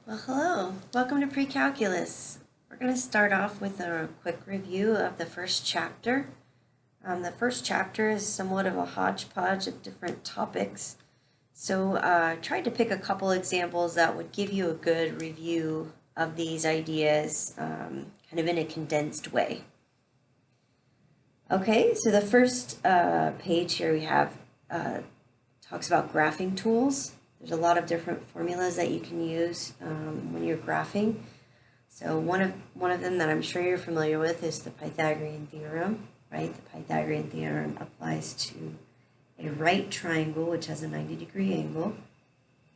Well, hello. Welcome to Pre-Calculus. We're going to start off with a quick review of the first chapter. The first chapter is somewhat of a hodgepodge of different topics. So I tried to pick a couple examples that would give you a good review of these ideas kind of in a condensed way. Okay, so the first page here we have talks about graphing tools. There's a lot of different formulas that you can use when you're graphing. So one of them that I'm sure you're familiar with is the Pythagorean theorem, right? The Pythagorean theorem applies to a right triangle which has a 90-degree angle.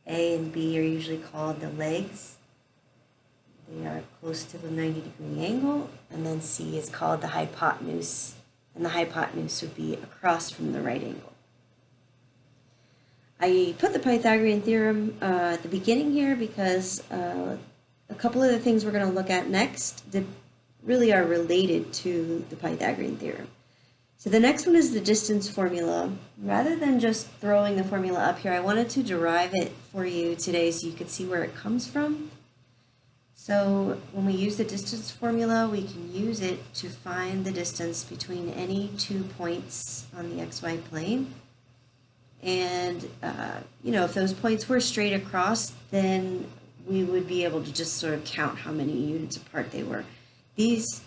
A and B are usually called the legs. They are close to the 90-degree angle, and then C is called the hypotenuse, and the hypotenuse would be across from the right angle. I put the Pythagorean theorem at the beginning here because a couple of the things we're going to look at next that really are related to the Pythagorean theorem. So the next one is the distance formula. Rather than just throwing the formula up here, I wanted to derive it for you today so you could see where it comes from. So when we use the distance formula, we can use it to find the distance between any 2 points on the xy plane. And, if those points were straight across, then we would be able to just sort of count how many units apart they were. This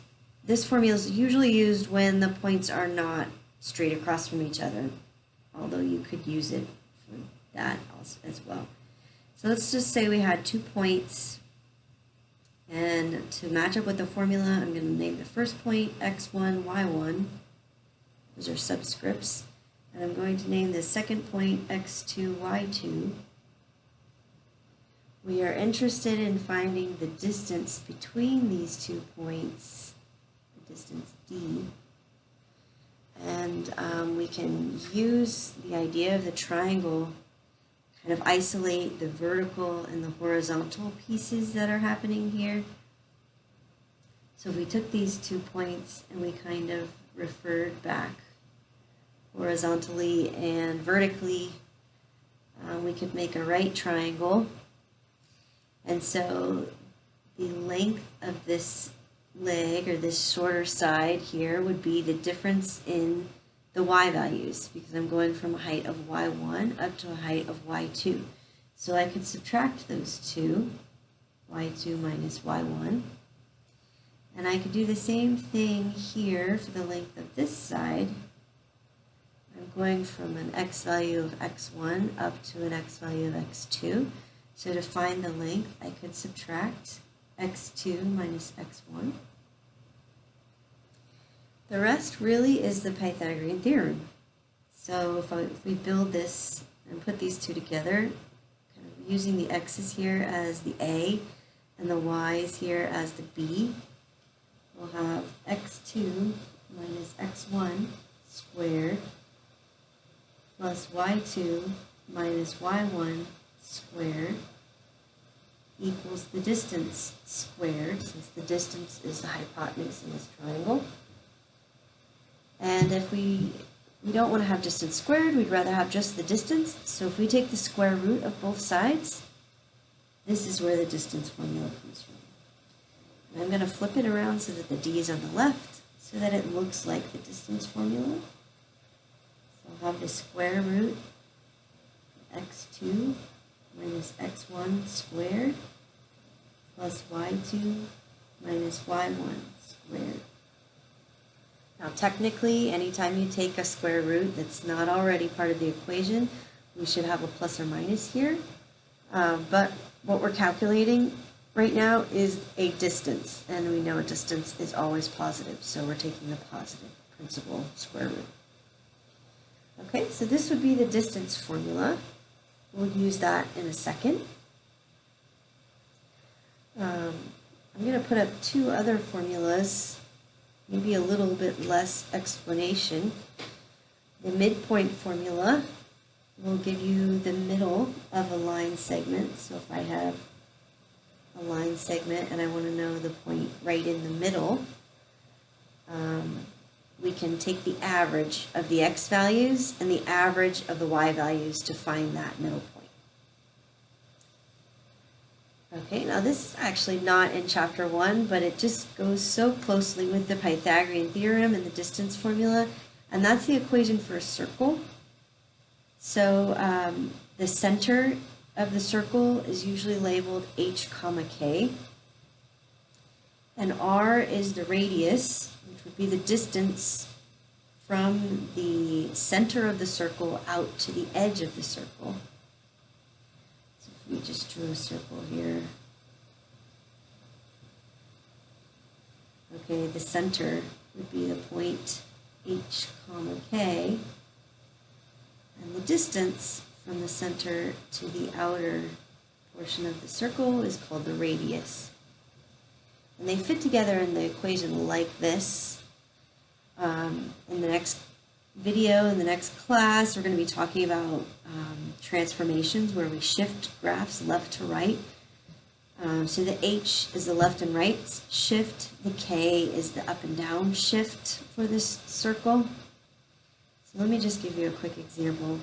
formula is usually used when the points are not straight across from each other, although you could use it for that also as well. So let's just say we had 2 points, and to match up with the formula, I'm going to name the first point x1, y1. Those are subscripts. And I'm going to name the second point x2, y2. We are interested in finding the distance between these 2 points, the distance d. And we can use the idea of the triangle, kind of isolate the vertical and the horizontal pieces that are happening here. So if we took these 2 points and we kind of referred back horizontally and vertically, we could make a right triangle. And so the length of this leg, or this shorter side here, would be the difference in the y values, because I'm going from a height of y1 up to a height of y2. So I could subtract those two, y2 minus y1. And I could do the same thing here for the length of this side. I'm going from an x value of x1 up to an x value of x2. So to find the length, I could subtract x2 minus x1. The rest really is the Pythagorean theorem. So if we build this and put these two together, kind of using the x's here as the a and the y's here as the b, we'll have x2 minus x1 squared plus y2 minus y1 squared equals the distance squared, since the distance is the hypotenuse in this triangle. And if we don't want to have distance squared, we'd rather have just the distance. So if we take the square root of both sides, this is where the distance formula comes from. And I'm going to flip it around so that the d is on the left, so that it looks like the distance formula. So I'll have the square root of x2 minus x1 squared plus y2 minus y1 squared. Now technically, anytime you take a square root that's not already part of the equation, we should have a plus or minus here. But what we're calculating right now is a distance, and we know a distance is always positive, so we're taking the positive principal square root. Okay, so this would be the distance formula. We'll use that in a second. I'm going to put up two other formulas, maybe a little bit less explanation. The midpoint formula will give you the middle of a line segment. So if I have a line segment and I want to know the point right in the middle, we can take the average of the x values and the average of the y values to find that middle point. Okay, now this is actually not in chapter 1, but it just goes so closely with the Pythagorean theorem and the distance formula, and that's the equation for a circle. So the center of the circle is usually labeled h comma k, and r is the radius, which would be the distance from the center of the circle out to the edge of the circle. So if we just drew a circle here. Okay, the center would be the point h comma k, and the distance from the center to the outer portion of the circle is called the radius. And they fit together in the equation like this. In the next video, in the next class, we're going to be talking about transformations where we shift graphs left to right. So the H is the left and right shift, the K is the up and down shift for this circle. So let me just give you a quick example.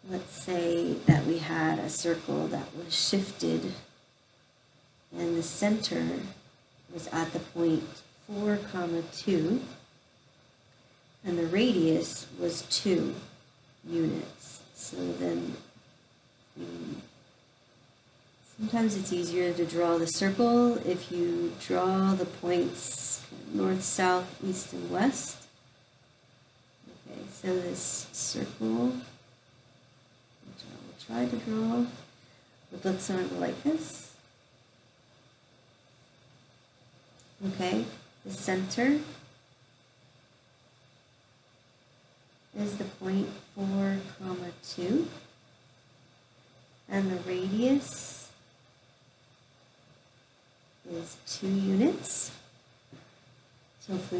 Let's say that we had a circle that was shifted and the center was at the point 4, 2, and the radius was 2 units. So then sometimes it's easier to draw the circle if you draw the points north, south, east, and west. Okay, so this circle, which I will try to draw, would look something like this. Okay, the center is the point 4, 2, and the radius is 2 units. So if we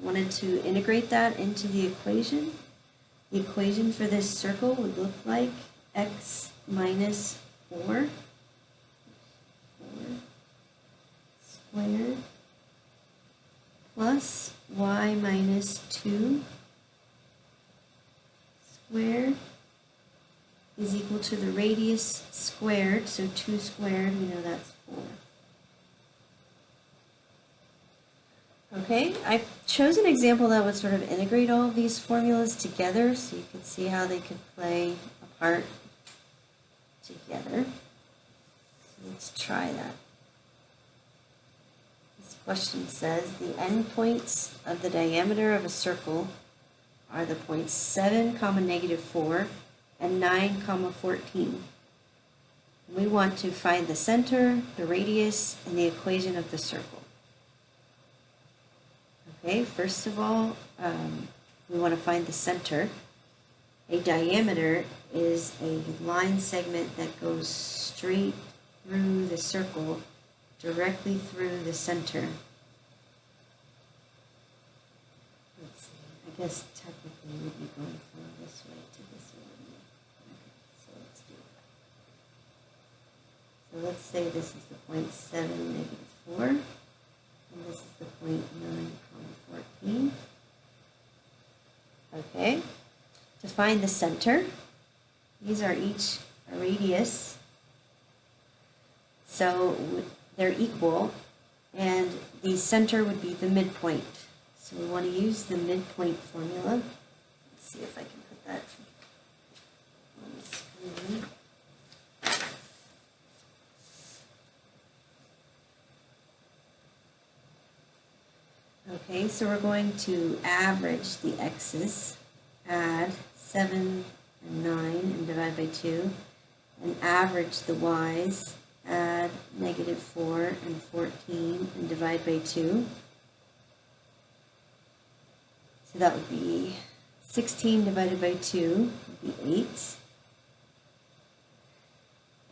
wanted to integrate that into the equation for this circle would look like x minus 4 squared plus y minus 2 squared is equal to the radius squared, so 2 squared, we know that's 4. Okay, I chose an example that would sort of integrate all of these formulas together so you could see how they could play a part together. So let's try that. This question says the endpoints of the diameter of a circle are the points 7, -4 and 9, 14. We want to find the center, the radius, and the equation of the circle. Okay, first of all, we want to find the center. A diameter is a line segment that goes straight through the circle, directly through the center. Let's see, I guess technically we'd be going from this way to this one. Okay, so let's do that. So let's say this is the point 7, -4. And this is the point 9, 14. Okay, to find the center, these are each a radius, so they're equal, and the center would be the midpoint. So we want to use the midpoint formula. Let's see if I can put that on the screen. Okay, so we're going to average the x's, add 7 and 9 and divide by 2, and average the y's, add -4 and 14 and divide by 2. So that would be 16 divided by 2 would be 8.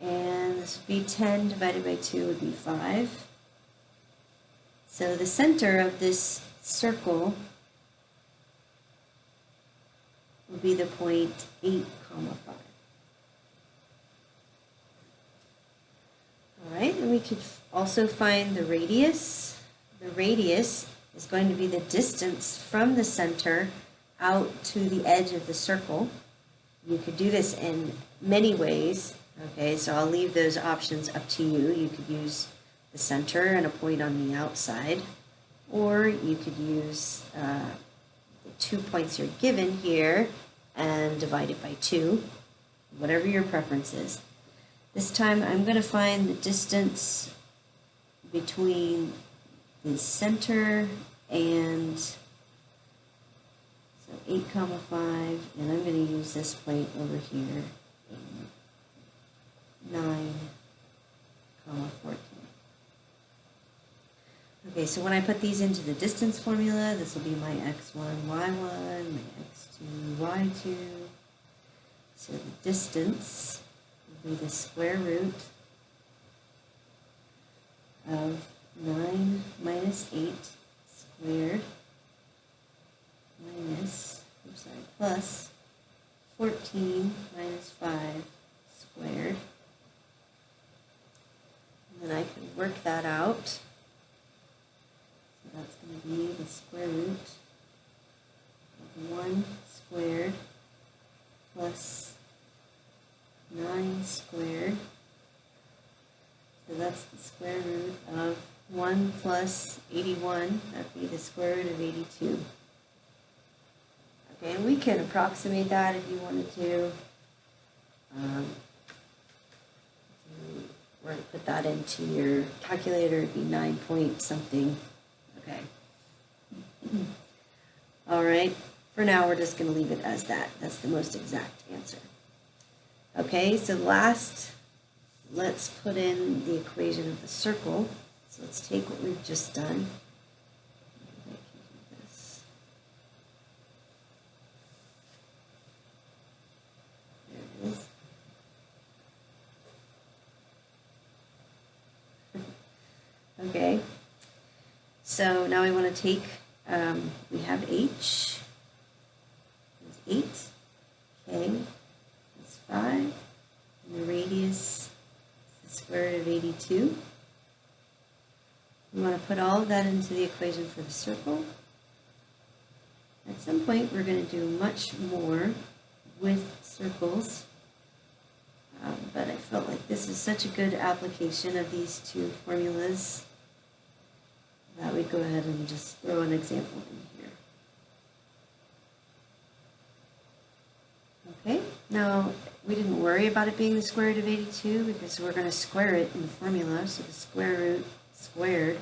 And this would be 10 divided by 2 would be 5. So the center of this circle will be the point 8, 5. All right, and we could also find the radius. The radius is going to be the distance from the center out to the edge of the circle. You could do this in many ways. Okay, so I'll leave those options up to you. You could use the center and a point on the outside, or you could use the 2 points you're given here and divide it by 2, whatever your preference is. This time I'm going to find the distance between the center and 8, 5, and I'm going to use this point over here, 9, 14. Okay, so when I put these into the distance formula, this will be my x1, y1, my x2, y2. So the distance will be the square root of 9 minus 8 squared plus 14 minus 5 squared. And then I can work that out. So that's going to be the square root of 1 squared plus 9 squared. So that's the square root of 1 plus 81. That would be the square root of 82. Okay, and we can approximate that if you wanted to. We're going to put that into your calculator. It'd be 9 point something. Okay. All right. For now, we're just going to leave it as that. That's the most exact answer. Okay, so last, let's put in the equation of the circle. So let's take what we've just done. There it is. Okay, so now we want to take, we have h, is 8, k is 5, and the radius is the square root of 82. We want to put all of that into the equation for the circle. At some point, we're going to do much more with circles, but I felt like this is such a good application of these two formulas that we'd go ahead and just throw an example in here. Okay, now we didn't worry about it being the square root of 82 because we're going to square it in the formula, so the square root squared,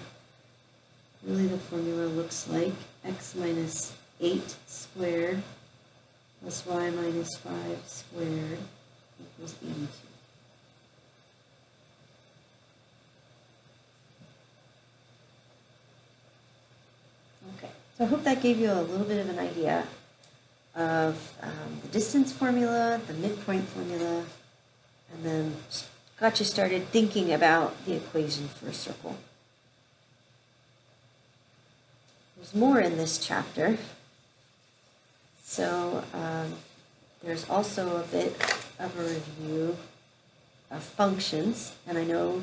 really the formula looks like x minus 8 squared plus y minus 5 squared equals 82. Okay, so I hope that gave you a little bit of an idea of the distance formula, the midpoint formula, and then got you started thinking about the equation for a circle. There's more in this chapter. So there's also a bit of a review of functions, and I know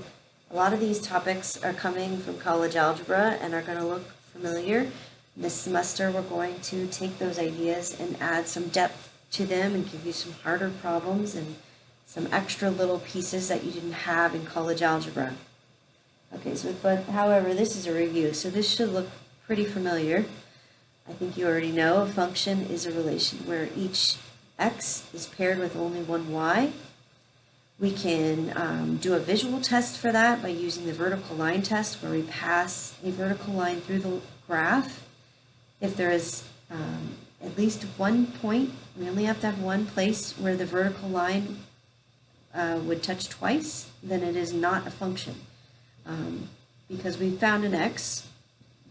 a lot of these topics are coming from college algebra and are going to look familiar. This semester we're going to take those ideas and add some depth to them and give you some harder problems and some extra little pieces that you didn't have in college algebra. Okay, so but however, this is a review, so this should look pretty familiar. I think you already know a function is a relation where each x is paired with only one y. We can do a visual test for that by using the vertical line test where we pass a vertical line through the graph. If there is at least one point, we only have to have one place where the vertical line would touch twice, then it is not a function. Because we found an x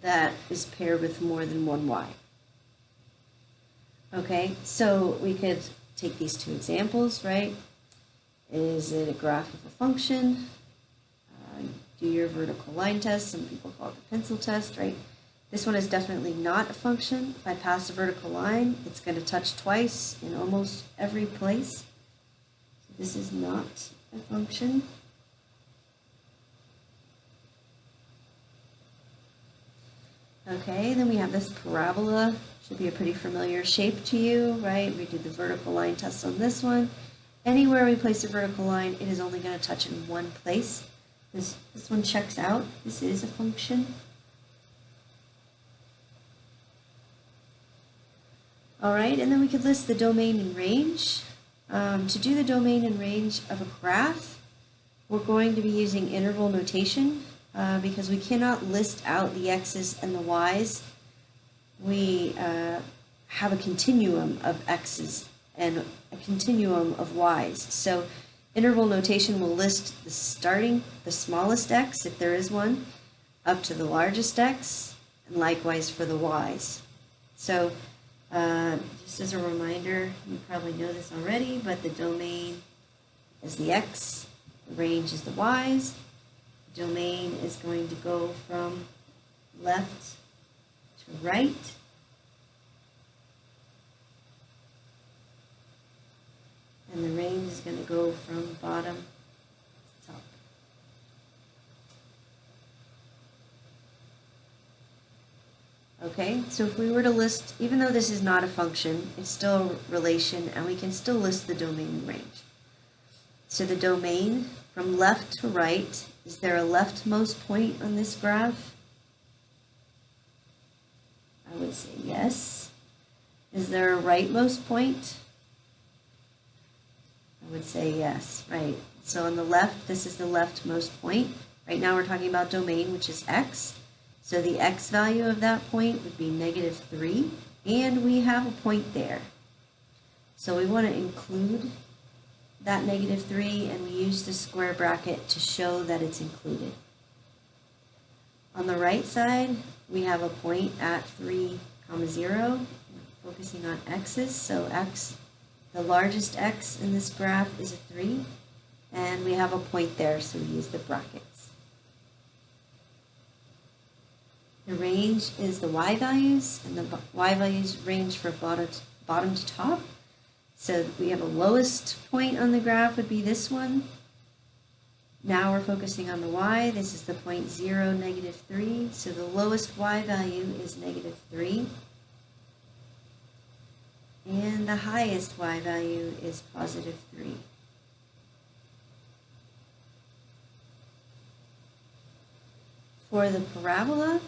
that is paired with more than one y. Okay, so we could take these two examples, right? Is it a graph of a function? Do your vertical line test. Some people call it the pencil test, right? This one is definitely not a function. If I pass a vertical line, it's going to touch twice in almost every place. So this is not a function. Okay, then we have this parabola. Should be a pretty familiar shape to you, right? We did the vertical line test on this one. Anywhere we place a vertical line, it is only going to touch in one place. This one checks out. This is a function. All right, and then we could list the domain and range. To do the domain and range of a graph, we're going to be using interval notation because we cannot list out the x's and the y's. We have a continuum of x's and a continuum of y's. So interval notation will list the smallest x, if there is one, up to the largest x, and likewise for the y's. So just as a reminder, you probably know this already, but the domain is the x, the range is the y's. The domain is going to go from left to right. And the range is going to go from bottom to top. Okay, so if we were to list, even though this is not a function, it's still a relation, and we can still list the domain and range. So the domain from left to right, is there a leftmost point on this graph? I would say yes. Is there a rightmost point? I would say yes, right. So on the left, this is the leftmost point. Right now we're talking about domain, which is x. So the x value of that point would be -3, and we have a point there. So we want to include that -3, and we use the square bracket to show that it's included. On the right side, we have a point at 3, 0, focusing on x's. So x, the largest x in this graph is a 3, and we have a point there, so we use the brackets. The range is the y values, and the y values range from bottom to top. So we have a lowest point on the graph would be this one. Now we're focusing on the y. This is the point 0, -3. So the lowest y value is -3. And the highest y value is +3. For the parabola,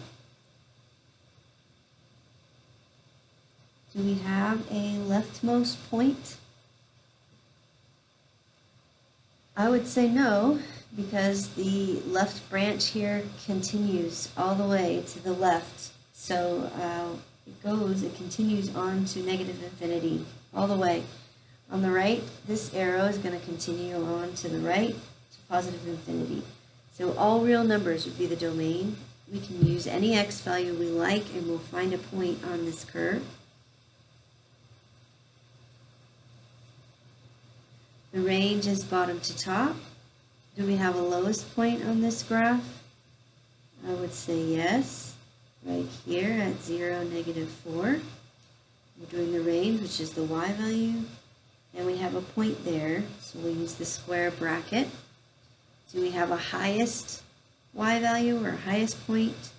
do we have a leftmost point? I would say no, because the left branch here continues all the way to the left. So it continues on to -infinity all the way. On the right, this arrow is going to continue on to the right to +infinity. So all real numbers would be the domain. We can use any x value we like, and we'll find a point on this curve. The range is bottom to top. Do we have a lowest point on this graph? I would say yes, right here at 0, -4. We're doing the range, which is the y value, and we have a point there, so we'll use the square bracket. Do we have a highest y value or highest point?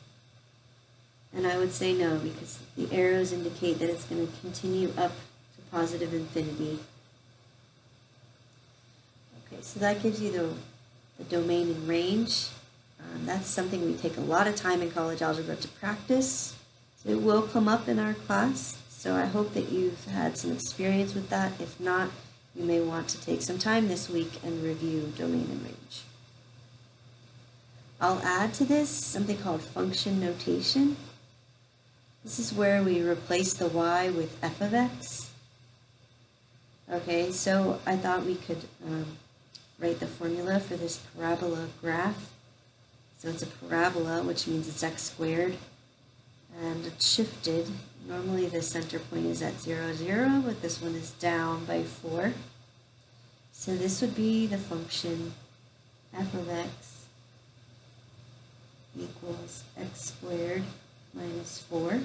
And I would say no, because the arrows indicate that it's going to continue up to +infinity. Okay, so that gives you the domain and range. That's something we take a lot of time in college algebra to practice. So it will come up in our class. So I hope that you've had some experience with that. If not, you may want to take some time this week and review domain and range. I'll add to this something called function notation. This is where we replace the y with f of x. Okay, so I thought we could write the formula for this parabola graph. So it's a parabola, which means it's x squared, and it's shifted. Normally the center point is at 0, 0, but this one is down by 4. So this would be the function f of x equals x squared minus 4.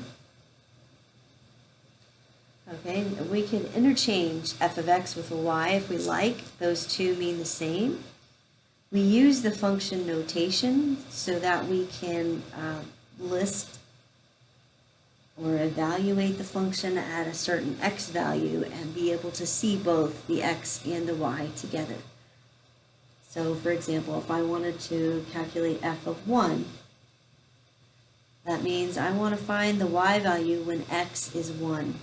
Okay, we can interchange f of x with a y if we like. Those two mean the same. We use the function notation so that we can list evaluate the function at a certain x value and be able to see both the x and the y together. So for example, if I wanted to calculate f of 1, that means I want to find the y value when x is 1.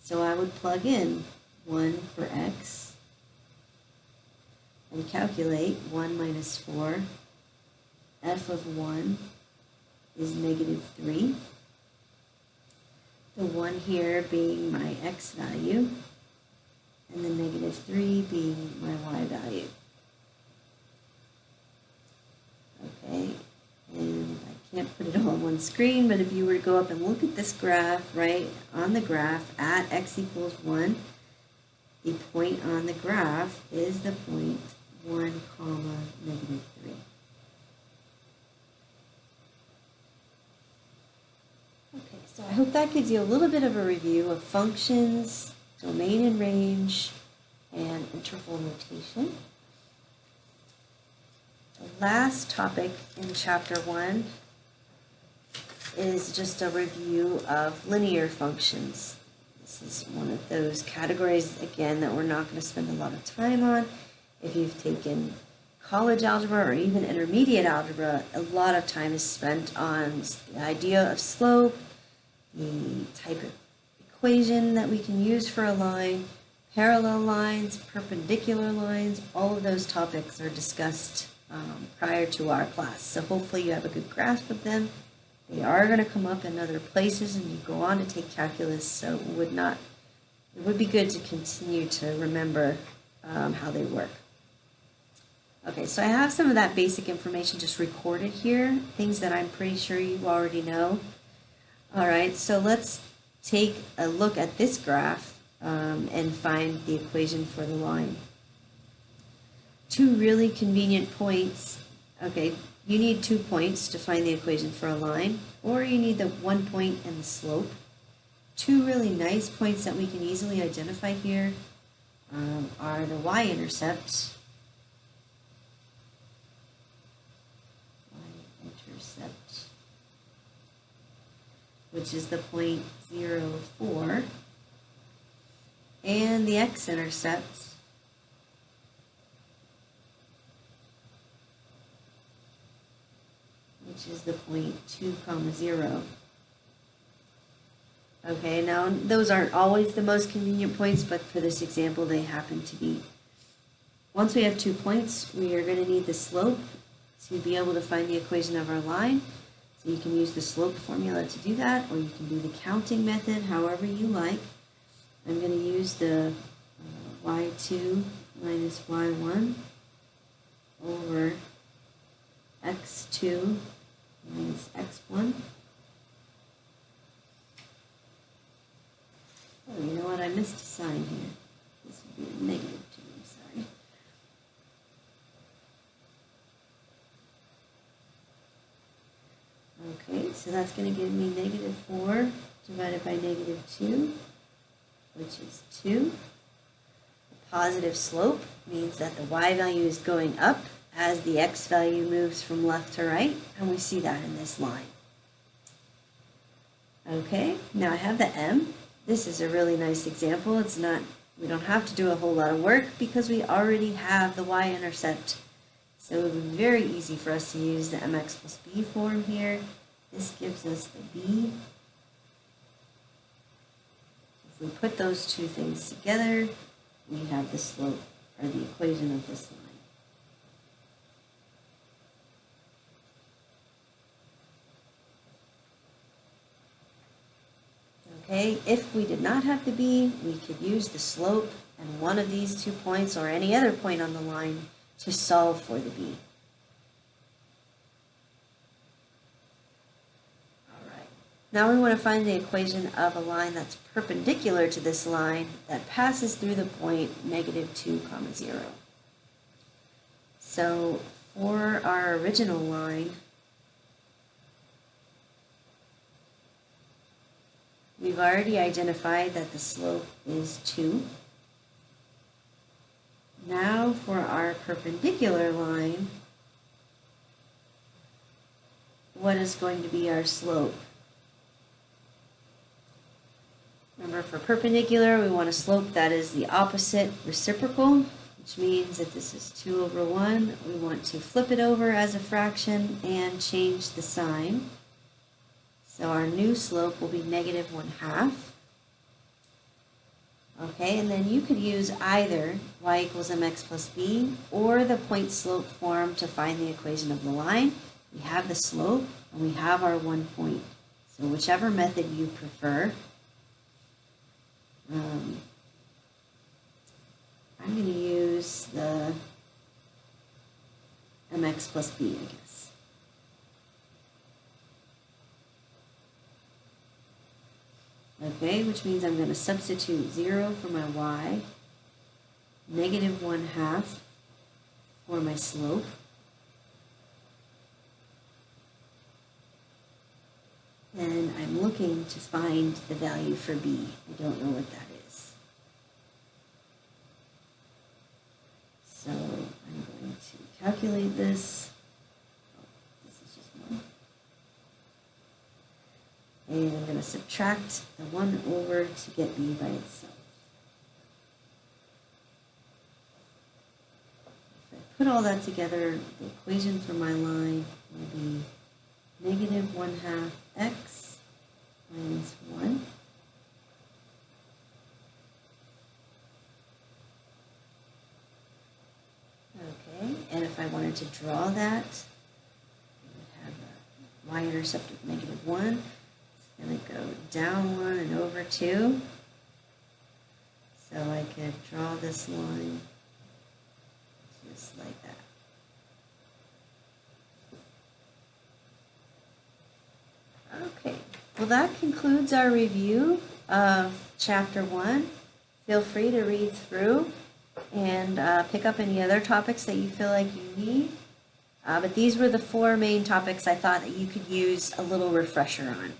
So I would plug in 1 for x and calculate 1 minus 4. F of 1 is negative 3. The 1 here being my x value, and the negative 3 being my y value. Okay, and I can't put it all on one screen, but if you were to go up and look at this graph, right, on the graph at x equals 1, the point on the graph is the point 1 comma negative 3. Okay, so I hope that gives you a little bit of a review of functions, domain and range, and interval notation. The last topic in Chapter 1 is just a review of linear functions. This is one of those categories, again, that we're not going to spend a lot of time on. If you've taken college algebra or even intermediate algebra, a lot of time is spent on the idea of slope, the type of equation that we can use for a line, parallel lines, perpendicular lines. All of those topics are discussed prior to our class. So hopefully you have a good grasp of them. They are going to come up in other places and you go on to take calculus, so it would be good to continue to remember how they work. Okay, so I have some of that basic information just recorded here, things that I'm pretty sure you already know. All right, so let's take a look at this graph and find the equation for the line. Two really convenient points. Okay, you need 2 points to find the equation for a line, or you need the 1 point and the slope. Two really nice points that we can easily identify here are the y-intercept. Which is the point 0, 4, and the x-intercept, which is the point 2, 0. Okay, now those aren't always the most convenient points, but for this example they happen to be. Once we have 2 points, we are going to need the slope to be able to find the equation of our line. So you can use the slope formula to do that, or you can do the counting method, however you like. I'm going to use the y2 minus y1 over x2 minus x1. Oh, you know what? I missed a sign here. This would be a negative 2, I'm sorry. Okay, so that's going to give me negative 4 divided by negative 2, which is 2. The positive slope means that the y value is going up as the x value moves from left to right, and we see that in this line. Okay, now I have the m. This is a really nice example. We don't have to do a whole lot of work because we already have the y-intercept. So it would be very easy for us to use the mx plus b form here. This gives us the b. If we put those two things together, we have the slope, or the equation of this line. Okay, if we did not have the b, we could use the slope and one of these 2 points or any other point on the line to solve for the b. Alright, now we want to find the equation of a line that's perpendicular to this line that passes through the point negative 2, 0. So for our original line, we've already identified that the slope is 2. Now for our perpendicular line, what is going to be our slope? Remember, for perpendicular, we want a slope that is the opposite reciprocal, which means if this is 2 over 1, we want to flip it over as a fraction and change the sign. So our new slope will be negative 1/2. Okay, and then you could use either y equals mx plus b or the point slope form to find the equation of the line. We have the slope and we have our 1 point. So whichever method you prefer. I'm going to use the mx plus b, I guess. Okay, which means I'm going to substitute 0 for my y, negative 1/2 for my slope, and I'm looking to find the value for b. I don't know what that is. So I'm going to calculate this. Oh, this is just 1. And I'm going to subtract the 1 over to get b by itself. If I put all that together, the equation for my line will be negative 1/2 x minus 1. Okay, and if I wanted to draw that, I would have a y-intercept of negative 1. It's going to go down 1 and over 2. So I could draw this line just like that. Okay, well that concludes our review of Chapter 1. Feel free to read through and pick up any other topics that you feel like you need. But these were the 4 main topics I thought that you could use a little refresher on.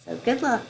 So good luck.